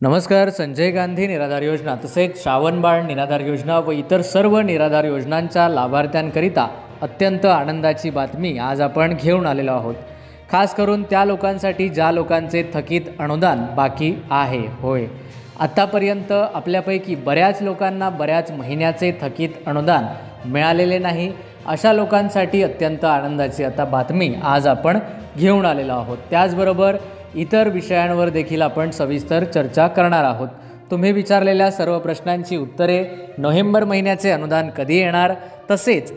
नमस्कार. संजय गांधी निराधार योजना तसेच श्रावणबाळ निराधार योजना व इतर सर्व निराधार योजनांच्या लाभार्थ्यांकरिता अत्यंत आनंदाची बातमी आज आपण घेऊन आलेलो आहोत. खास करून त्या लोकांसाठी ज्या लोकांचे थकीत अनुदान बाकी आहे. होय, आत्तापर्यंत आपल्यापैकी बऱ्याच लोकांना बऱ्याच महिन्याचे थकीत अनुदान मिळालेले नाही. अशा लोकांसाठी अत्यंत आनंदाची आता बातमी आज आपण घेऊन आलेलो आहोत. त्याचबरोबर इतर विषयांवर देखील आपण सविस्तर चर्चा करणार आहोत. तुम्ही विचारलेल्या सर्व प्रश्नांची उत्तरे, नोव्हेंबर महिन्याचे अनुदान कधी येणार, तसेच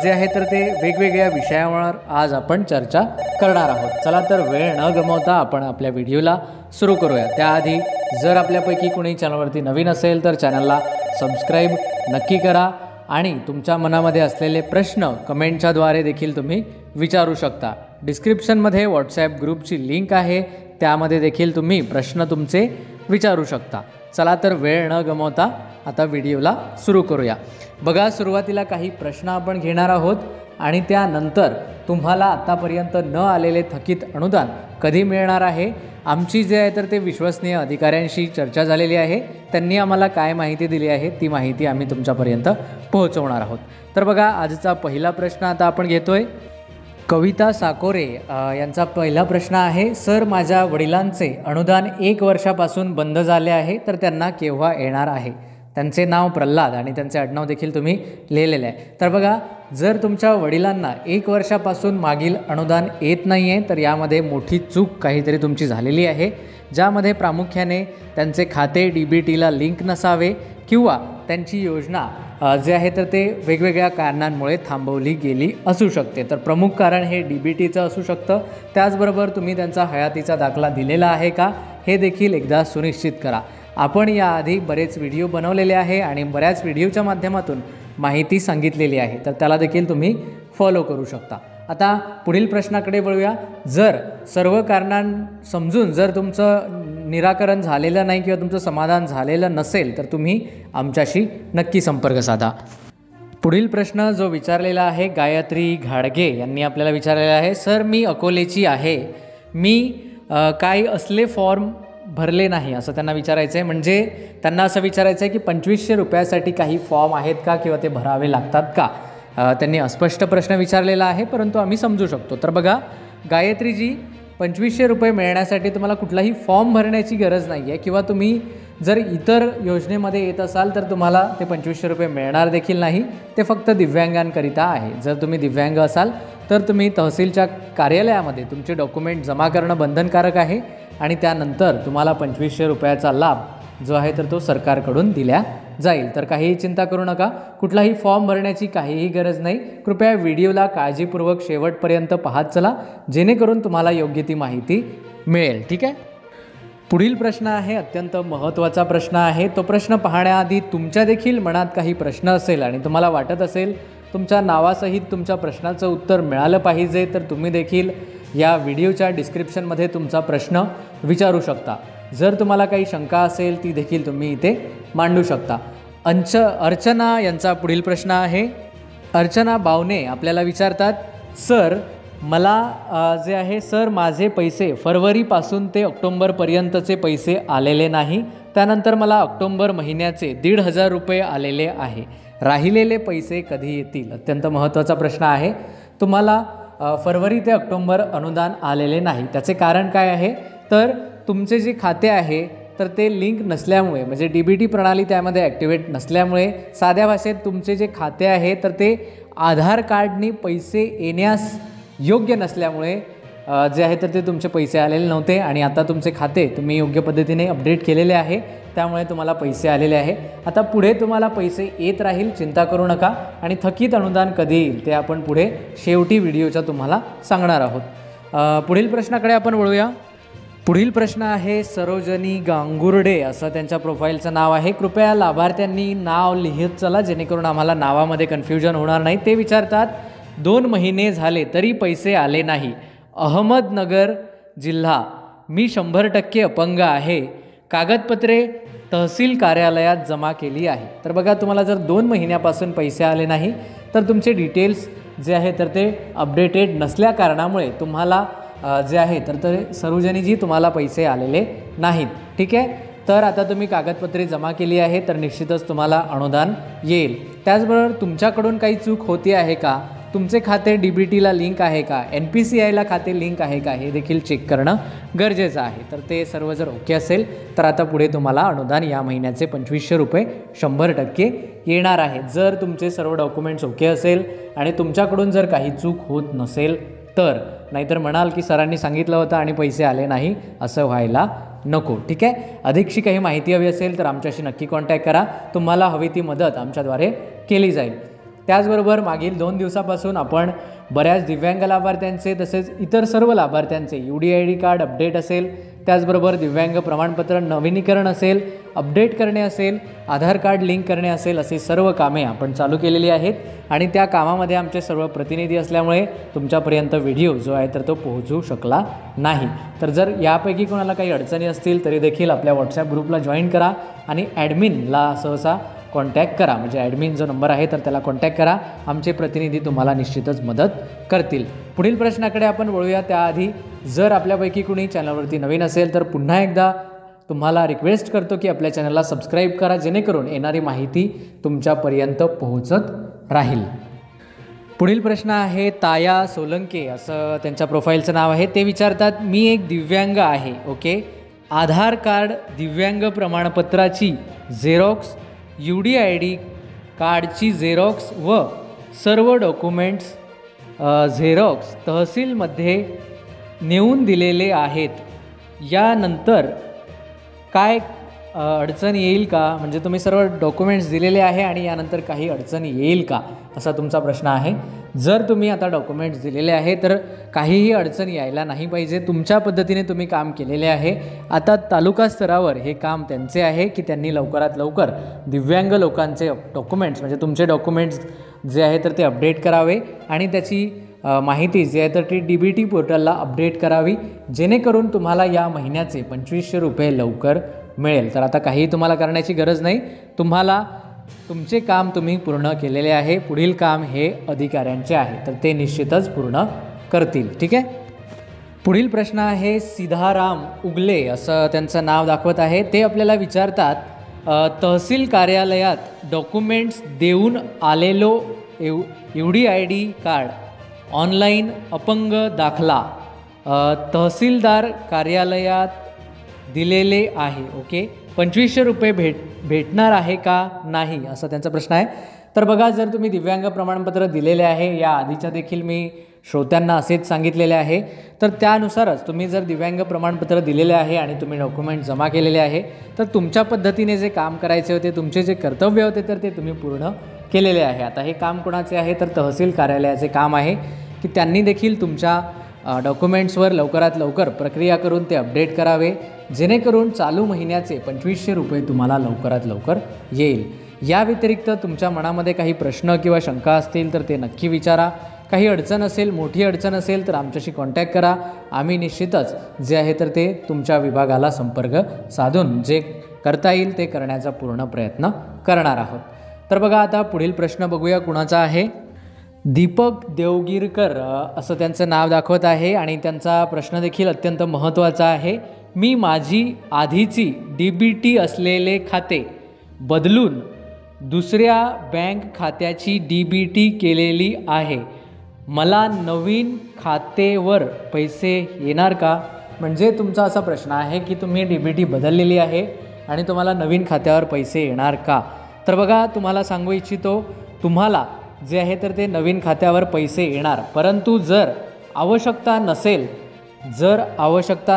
जे आहे तर ते वेगवेगळ्या विषयांवर आज आपण चर्चा करणार आहोत. चला तर वेळ न गमावता आपण आपल्या व्हिडिओला सुरू करूया. त्याआधी जर आपल्यापैकी कोणी चॅनलवरती नवीन असेल तर चॅनलला सबस्क्राईब नक्की करा आणि तुमच्या मनामध्ये असलेले प्रश्न कमेंटच्याद्वारे देखील तुम्ही विचारू शकता. डिस्क्रिप्शनमध्ये व्हॉट्सॲप ग्रुपची लिंक आहे, त्यामध्ये देखील तुम्ही प्रश्न तुमचे विचारू शकता. चला तर वेळ न गमावता आता व्हिडिओला सुरू करूया. बघा, सुरुवातीला काही प्रश्न आपण घेणार आहोत आणि त्यानंतर तुम्हाला आत्तापर्यंत न आलेले थकीत अनुदान कधी मिळणार आहे, आमची जे आहे तर ते विश्वसनीय अधिकाऱ्यांशी चर्चा झालेली आहे, त्यांनी आम्हाला काय माहिती दिली आहे ती माहिती आम्ही तुमच्यापर्यंत पोहोचवणार आहोत. तर बघा, आजचा पहिला प्रश्न आता आपण घेतोय. कविता साकोरे यांचा पहिला प्रश्न आहे, सर माझ्या वडिलांचे अनुदान 1 वर्षापासून बंद झाले आहे, तर त्यांना केव्हा येणार आहे? त्यांचे नाव प्रल्हाद आणि त्यांचे आडनाव देखील तुम्ही लिहिलेले आहे. तर बघा, जर तुमच्या वडिलांना 1 वर्षापासून मागील अनुदान येत नाही आहे तर यामध्ये मोठी चूक काहीतरी तुमची झालेली आहे, ज्यामध्ये प्रामुख्याने त्यांचे खाते DBTला लिंक नसावे किंवा त्यांची योजना जे आहे तर ते वेगवेगळ्या कारणांमुळे थांबवली गेली असू शकते. तर प्रमुख कारण हे DBTचं असू शकतं. त्याचबरोबर तुम्ही त्यांचा हयातीचा दाखला दिलेला आहे का हे देखील एकदा सुनिश्चित करा. आपण याआधी बरेच व्हिडिओ बनवलेले आहे आणि बऱ्याच व्हिडिओच्या माध्यमातून माहिती सांगितलेली आहे, तर त्याला देखील तुम्ही फॉलो करू शकता. आता पुढील प्रश्नाकडे वळूया. जर सर्व कारणां समजून जर तुमचं निराकरण झालेलं नाही किंवा तुमचं समाधान झालेलं नसेल तर तुम्ही आमच्याशी नक्की संपर्क साधा. पुढील प्रश्न जो विचारलेला आहे गायत्री घाडगे यांनी आपल्याला विचारलेला आहे, सर मी अकोलेची आहे, मी काय असले फॉर्म भरले नाही असं त्यांना विचारायचं आहे. म्हणजे त्यांना असं विचारायचं आहे की 2500 रुपयासाठी काही फॉर्म आहेत का किंवा ते भरावे लागतात का? त्यांनी अस्पष्ट प्रश्न विचारलेला आहे, परंतु आम्ही समजू शकतो. तर बघा गायत्रीजी, 2500 रुपये मिळण्यासाठी तुम्हाला कुठलाही फॉर्म भरण्याची गरज नाही आहे किंवा तुम्ही जर इतर योजनेमध्ये येत असाल तर तुम्हाला ते 2500 रुपये मिळणार देखील नाही. ते फक्त दिव्यांगांकरिता आहे. जर तुम्ही दिव्यांग असाल तर तुम्ही तहसीलच्या कार्यालयामध्ये तुमचे डॉक्युमेंट जमा करणं बंधनकारक आहे आणि त्यानंतर तुम्हाला 2500 रुपयाचा लाभ जो आहे तर तो सरकारकडून दिला जाईल. तर काहीही चिंता करू नका, कुठलाही फॉर्म भरण्याची काहीही गरज नाही. कृपया व्हिडिओला काळजीपूर्वक शेवटपर्यंत पाहत चला, जेणेकरून तुम्हाला योग्य ती माहिती मिळेल. ठीक आहे. पुढील प्रश्न आहे अत्यंत महत्त्वाचा प्रश्न आहे. तो प्रश्न पाहण्याआधी तुमच्या देखील मनात काही प्रश्न असेल आणि तुम्हाला वाटत असेल तुमच्या नावासहित तुमच्या प्रश्नाचं उत्तर मिळालं पाहिजे, तर तुम्ही देखील या व्हिडिओच्या डिस्क्रिप्शनमध्ये तुमचा प्रश्न विचारू शकता. जर तुम्हाला काही शंका असेल ती देखील तुम्ही इथे मांडू शकता. अर्चना यांचा पुढील प्रश्न आहे. अर्चना बावने आपल्याला विचारतात, सर मला जे आहे सर माझे पैसे फरवरीपासून ते ऑक्टोंबरपर्यंतचे पैसे आलेले नाही, त्यानंतर मला ऑक्टोंबर महिन्याचे 1,500 रुपये आलेले आहे, राहिलेले पैसे कधी येतील? अत्यंत महत्त्वाचा प्रश्न आहे. तुम्हाला फरवरी ते ऑक्टोंबर अनुदान आलेले नाही, त्याचे कारण काय आहे? तर तुमचे जे खाते आहे तर ते लिंक नसल्यामुळे, म्हणजे DBT प्रणाली त्यामध्ये ॲक्टिवेट नसल्यामुळे, साध्या भाषेत तुमचे जे खाते आहे तर ते आधार कार्डनी पैसे येण्यास योग्य नसल्यामुळे जे आहे तर ते तुमचे पैसे आलेले नव्हते आणि आता तुमचे खाते तुम्ही योग्य पद्धतीने अपडेट केलेले आहे, त्यामुळे तुम्हाला पैसे आलेले आहे. आता पुढे तुम्हाला पैसे येत राहील, चिंता करू नका. आणि थकीत अनुदान कधी येईल ते आपण पुढे शेवटी व्हिडिओच्या तुम्हाला सांगणार आहोत. पुढील प्रश्नाकडे आपण वळूया. पुढील प्रश्न आहे सरोजनी गांगुर्डे असं त्यांच्या प्रोफाईलचं नाव आहे. कृपया लाभार्थ्यांनी नाव लिहित चला, जेणेकरून आम्हाला नावामध्ये कन्फ्युजन होणार नाही. ते विचारतात, 2 महिने झाले तरी पैसे आले नाही, अहमदनगर जिल्हा, मी 100% अपंग आहे, कागदपत्रे तहसील कार्यालयात जमा केली आहे. तर बघा, तुम्हाला जर 2 महिन्यापासून पैसे आले नाही तर तुमचे डिटेल्स जे आहे तर ते अपडेटेड नसल्या कारणामुळे तुम्हाला जे आहे तर सरोजनीजी तुम्हाला पैसे आलेले नाहीत. ठीक आहे. तर आता तुम्ही कागदपत्रे जमा केली आहे तर निश्चितच तुम्हाला अनुदान येईल. त्याचबरोबर तुमच्याकडून काही चूक होती आहे का, तुमचे खाते DBTला लिंक आहे का, NPCIला खाते लिंक आहे का, हे देखील चेक करणं गरजेचं आहे. तर ते सर्व जर ओके असेल तर आता पुढे तुम्हाला अनुदान या महिन्याचे 2500 रुपये 100% येणार आहे. जर तुमचे सर्व डॉक्युमेंट्स ओके असेल आणि तुमच्याकडून जर काही चूक होत नसेल तर, नाहीतर म्हणाल की सरांनी सांगितलं होतं आणि पैसे आले नाही, असं व्हायला नको. ठीक आहे. अधिकशी काही माहिती हवी असेल तर आमच्याशी नक्की कॉन्टॅक्ट करा. तुम्हाला हवी ती मदत आमच्याद्वारे केली जाईल. त्याचबरोबर मागील 2 दिवसापासून आपण बऱ्याच दिव्यांग लाभार्थ्यांचे तसेच इतर सर्व लाभार्थ्यांचे UDID कार्ड अपडेट असेल, त्याचबरोबर दिव्यांग प्रमाणपत्र नवीनीकरण असेल, अपडेट करणे असेल, आधार कार्ड लिंक करणे असेल, असे सर्व कामे आपण चालू केलेली आहेत आणि त्या कामामध्ये आमचे सर्व प्रतिनिधी असल्यामुळे तुमच्यापर्यंत व्हिडिओ जो आहे तर तो पोहोचू शकला नाही. तर जर यापैकी कोणाला काही अडचणी असतील तरी देखील आपल्या व्हॉट्सॲप ग्रुपला जॉईन करा आणि ॲडमिनला सहसा कॉन्टॅक्ट करा. म्हणजे ॲडमिन जो नंबर आहे तर त्याला कॉन्टॅक्ट करा. आमचे प्रतिनिधी तुम्हाला निश्चितच मदत करतील. पुढील प्रश्नाकडे आपण वळूया. त्याआधी जर आपल्यापैकी कुणी चॅनलवरती नवीन असेल तर पुन्हा एकदा तुम्हाला रिक्वेस्ट करतो की आपल्या चॅनलला सबस्क्राईब करा, जेणेकरून येणारी माहिती तुमच्यापर्यंत पोहोचत राहील. पुढील प्रश्न आहे ताया सोलंके, असं त्यांच्या प्रोफाईलचं नाव आहे. ते विचारतात, मी एक दिव्यांग आहे. ओके. आधार कार्ड, दिव्यांग प्रमाणपत्राची झेरॉक्स, UDID कार्डची झेरॉक्स व सर्व डॉक्युमेंट्स झेरॉक्स तहसीलमध्ये नेऊन दिलेले आहेत. यानंतर काय अडचण येईल का? म्हणजे तुम्ही सर्व डॉक्युमेंट्स दिलेले आहे आणि यानंतर काही अडचण येईल का, असा तुमचा प्रश्न आहे. जर तुम्ही आता डॉक्युमेंट्स दिलेले आहे तर काहीही अडचण यायला नाही पाहिजे. तुमच्या पद्धतीने तुम्ही काम केलेले आहे. आता तालुका स्तरावर हे काम त्यांचे आहे की त्यांनी लवकरात लवकर दिव्यांग लोकांचे डॉक्युमेंट्स, म्हणजे तुमचे डॉक्युमेंट्स जे आहे तर ते अपडेट करावे आणि त्याची माहिती जी आहे तर ती DBT पोर्टलला अपडेट करावी, जेणेकरून तुम्हाला या महिन्याचे 2500 रुपये लवकर मिळेल. तर आता काही तुम्हाला करण्याची गरज नाही. तुम्हाला तुमचे काम तुम्ही पूर्ण केलेले आहे. पुढील काम हे अधिकाऱ्यांचे आहे, तर ते निश्चितच पूर्ण करतील. ठीक आहे. पुढील प्रश्न आहे सिद्धाराम उगले, असं त्यांचं नाव दाखवत आहे. ते आपल्याला विचारतात, तहसील कार्यालयात डॉक्युमेंट्स देऊन आलेलो UDID कार्ड, ऑनलाईन अपंग दाखला तहसीलदार कार्यालयात दिलेले आहे. ओके. 2500 रुपये भेटणार आहे का नाही, असा त्यांचा प्रश्न आहे. तर बघा, जर तुम्ही दिव्यांग प्रमाणपत्र दिलेले आहे, या आधीच्या देखील मी श्रोत्यांना असेच सांगितलेले आहे, तर त्यानुसारच तुम्ही जर दिव्यांग प्रमाणपत्र दिलेले आहे आणि तुम्ही डॉक्युमेंट जमा केलेले आहे तर तुमच्या पद्धतीने जे काम करायचे होते, तुमचे जे कर्तव्य होते तर ते तुम्ही पूर्ण केलेले आहे. आता हे काम कोणाचे आहे तर तहसील कार्यालयाचे काम आहे की त्यांनी देखील तुमच्या डॉक्युमेंट्सवर लवकरात लवकर प्रक्रिया करून ते अपडेट करावे, जेणेकरून चालू महिन्याचे 2500 रुपये तुम्हाला लवकरात लवकर येईल. या व्यतिरिक्त तुमच्या मनामध्ये काही प्रश्न किंवा शंका असतील तर ते नक्की विचारा. काही अडचण असेल, मोठी अडचण असेल तर आमच्याशी कॉन्टॅक्ट करा. आम्ही निश्चितच जे आहे तर ते तुमच्या विभागाला संपर्क साधून जे करता येईल ते करण्याचा पूर्ण प्रयत्न करणार आहोत. तर बघा, आता पुढील प्रश्न बघूया कुणाचा आहे. दीपक देवगिरकर असं त्यांचं नाव दाखवत आहे आणि त्यांचा प्रश्न देखील अत्यंत महत्त्वाचा आहे. मी माझी आधीची DBT असलेले खाते बदलून दुसऱ्या बँक खात्याची DBT केलेली आहे. मला नवीन खातेवर पैसे येणार का? म्हणजे तुमचा असा प्रश्न आहे की तुम्ही DBT बदललेली आहे आणि तुम्हाला नवीन खात्यावर पैसे येणार का? तर बघा, तुम्हाला सांगू इच्छितो, तुम्हाला जे आहे तर ते नवीन खात्यावर पैसे येणार, परंतु जर आवश्यकता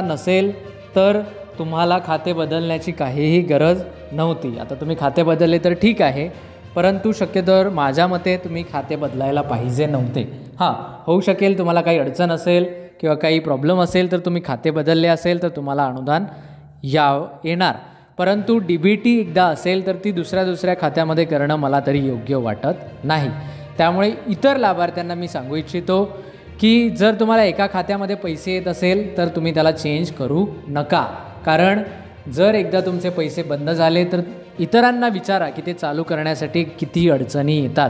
नसेल तर तुम्हाला खाते बदलण्याची काहीही गरज नव्हती. आता तुम्ही खाते बदलले तर ठीक आहे, परंतु शक्यतोवर माझ्या मते तुम्ही खाते बदलायला पाहिजे नव्हते. हां, होऊ शकेल तुम्हाला काही अडचण असेल किंवा काही प्रॉब्लेम असेल तर तुम्ही खाते बदलले असेल तर तुम्हाला अनुदान येणार, परंतु DBT एकदा असेल तर ती दुसऱ्या खात्यामध्ये करणं मला तरी योग्य वाटत नाही. त्यामुळे इतर लाभार्थ्यांना मी सांगू इच्छितो की जर तुम्हाला एका खात्यामध्ये पैसे येत असेल तर तुम्ही त्याला चेंज करू नका, कारण जर एकदा तुमचे पैसे बंद झाले तर इतरांना विचारा की ते चालू करण्यासाठी किती अडचणी येतात.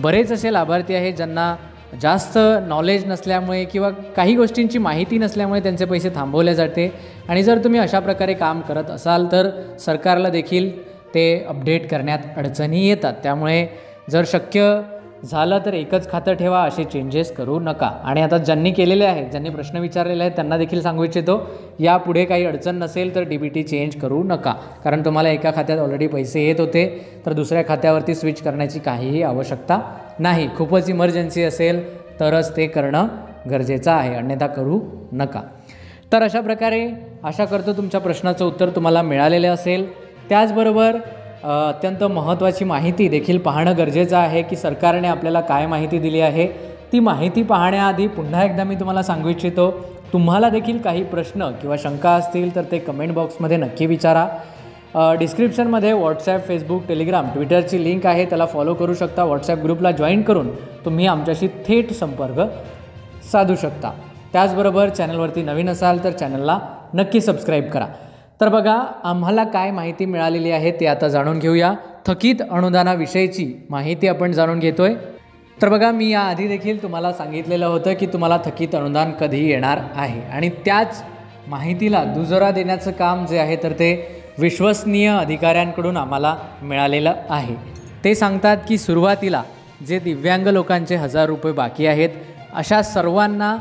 बरेच असे लाभार्थी आहेत ज्यांना जास्त नॉलेज नसल्यामुळे किंवा काही गोष्टींची माहिती नसल्यामुळे त्यांचे पैसे थांबवले जाते. आणि जर तुम्ही अशा प्रकारे काम करत असाल तर सरकारला देखील ते अपडेट करण्यात अडचणी येतात. त्यामुळे जर शक्य झालं तर एकच खातं ठेवा, असे चेंजेस करू नका. आणि आता ज्यांनी केलेले आहेत, ज्यांनी प्रश्न विचारलेले आहेत, त्यांना देखील सांगू इच्छितो, यापुढे काही अडचण नसेल तर DBT चेंज करू नका. कारण तुम्हाला एका खात्यात ऑलरेडी पैसे येत होते, तर दुसऱ्या खात्यावरती स्विच करण्याची काहीही आवश्यकता नाही. खूपच इमर्जन्सी असेल तरच ते करणं गरजेचं आहे, अन्यथा करू नका. तर अशा प्रकारे आशा करतो तुमच्या प्रश्नाचं उत्तर तुम्हाला मिळालेलं असेल. त्याचबरोबर अत्यंत महत्त्वाची माहिती देखील पाहणं गरजेचं आहे की सरकारने आपल्याला काय माहिती दिली आहे. ती माहिती पाहण्याआधी पुन्हा एकदा मी तुम्हाला सांगू इच्छितो, तुम्हाला देखील काही प्रश्न किंवा शंका असतील तर ते कमेंट बॉक्समध्ये नक्की विचारा. डिस्क्रिप्शनमध्ये व्हॉट्सॲप, फेसबुक, टेलिग्राम, ट्विटरची लिंक आहे, त्याला फॉलो करू शकता. व्हॉट्सॲप ग्रुपला जॉईन करून तुम्ही आमच्याशी थेट संपर्क साधू शकता. त्याचबरोबर चॅनलवरती नवीन असाल तर चॅनलला नक्की सबस्क्राईब करा. तर बघा, आम्हाला काय माहिती मिळालेली आहे ते आता जाणून घेऊया. थकीत अनुदानाविषयीची माहिती आपण जाणून घेतोय. तर बघा, मी याआधी देखील तुम्हाला सांगितलेलं होतं की तुम्हाला थकीत अनुदान कधी येणार आहे, आणि त्याच माहितीला दुजोरा देण्याचं काम जे आहे तर ते विश्वसनीय अधिकाऱ्यांकडून आम्हाला मिळालेलं आहे. ते सांगतात की सुरुवातीला जे दिव्यांग लोकांचे 1000 रुपये बाकी आहेत, अशा सर्वांना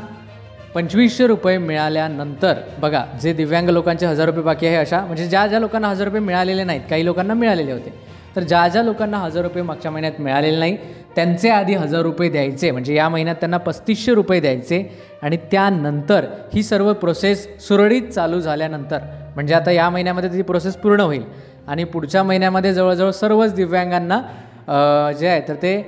2500 रुपये मिळाल्यानंतर, बघा, जे दिव्यांग लोकांचे 1000 रुपये बाकी आहे, अशा म्हणजे ज्या लोकांना 1000 रुपये मिळालेले नाहीत, काही लोकांना मिळालेले होते, तर ज्या लोकांना 1000 रुपये मागच्या महिन्यात मिळालेले नाही त्यांचे आधी 1000 रुपये द्यायचे, म्हणजे या महिन्यात त्यांना 3500 रुपये द्यायचे. आणि त्यानंतर ही सर्व प्रोसेस सुरळीत चालू झाल्यानंतर, म्हणजे आता या महिन्यामध्ये ती प्रोसेस पूर्ण होईल आणि पुढच्या महिन्यामध्ये जवळजवळ सर्वच दिव्यांगांना जे आहे तर ते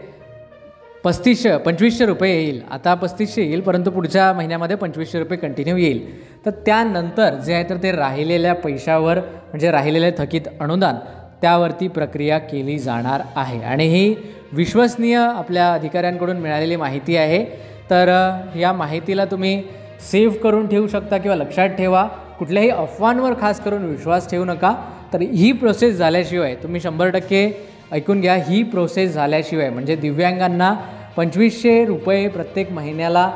2500 रुपये येईल. आता 3500 येईल, परंतु पुढच्या महिन्यामध्ये 2500 रुपये कंटिन्यू येईल. तर त्यानंतर जे आहे तर ते राहिलेल्या पैशावर, म्हणजे राहिलेले थकीत अनुदान, त्यावरती प्रक्रिया केली जाणार आहे. आणि ही विश्वसनीय आपल्या अधिकाऱ्यांकडून मिळालेली माहिती आहे. तर या माहितीला तुम्ही सेव्ह करून ठेवू शकता किंवा लक्षात ठेवा. कुठल्याही अफवांवर खास करून विश्वास ठेवू नका. तर ही प्रोसेस झाल्याशिवाय, तुम्ही 100% ऐकून घ्या, ही प्रोसेस झाल्याशिवाय, म्हणजे दिव्यांगांना 2500 रुपये प्रत्येक महिन्याला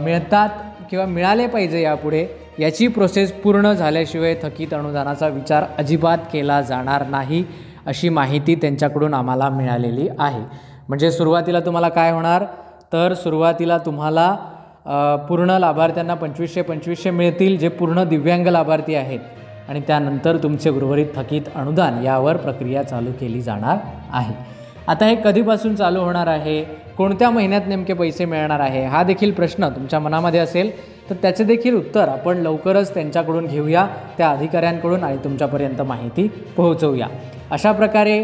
मिळतात किंवा मिळाले पाहिजे यापुढे, याची प्रोसेस पूर्ण झाल्याशिवाय थकीत अनुदानाचा विचार अजिबात केला जाणार नाही, अशी माहिती त्यांच्याकडून आम्हाला मिळालेली आहे. म्हणजे सुरुवातीला तुम्हाला काय होणार, तर सुरुवातीला तुम्हाला पूर्ण लाभार्थ्यांना 2500 मिळतील, जे पूर्ण दिव्यांग लाभार्थी आहेत. आणि त्यानंतर तुमचे उर्वरित थकीत अनुदान यावर प्रक्रिया चालू केली जाणार आहे. आता हे कधीपासून चालू होणार आहे, कोणत्या महिन्यात नेमके पैसे मिळणार आहे, हा देखील प्रश्न तुमच्या मनामध्ये असेल, तर त्याचे देखील उत्तर आपण लवकरच त्यांच्याकडून घेऊया, त्या अधिकाऱ्यांकडून, आणि तुमच्यापर्यंत माहिती पोहोचवूया. अशा प्रकारे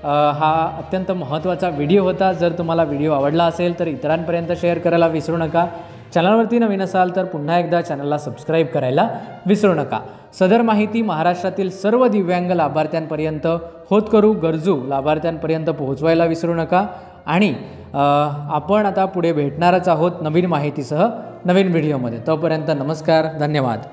हा अत्यंत महत्त्वाचा व्हिडिओ होता. जर तुम्हाला व्हिडिओ आवडला असेल तर इतरांपर्यंत शेअर करायला विसरू नका. चॅनलवरती नवीन असाल तर पुन्हा एकदा चॅनलला सबस्क्राईब करायला विसरू नका. सदर माहिती महाराष्ट्रातील सर्व दिव्यांग लाभार्थ्यांपर्यंत, होतकरू गरजू लाभार्थ्यांपर्यंत पोहोचवायला विसरू नका. आणि आपण आता पुढे भेटणारच आहोत नवीन माहितीसह, नवीन व्हिडिओमध्ये. तोपर्यंत नमस्कार, धन्यवाद.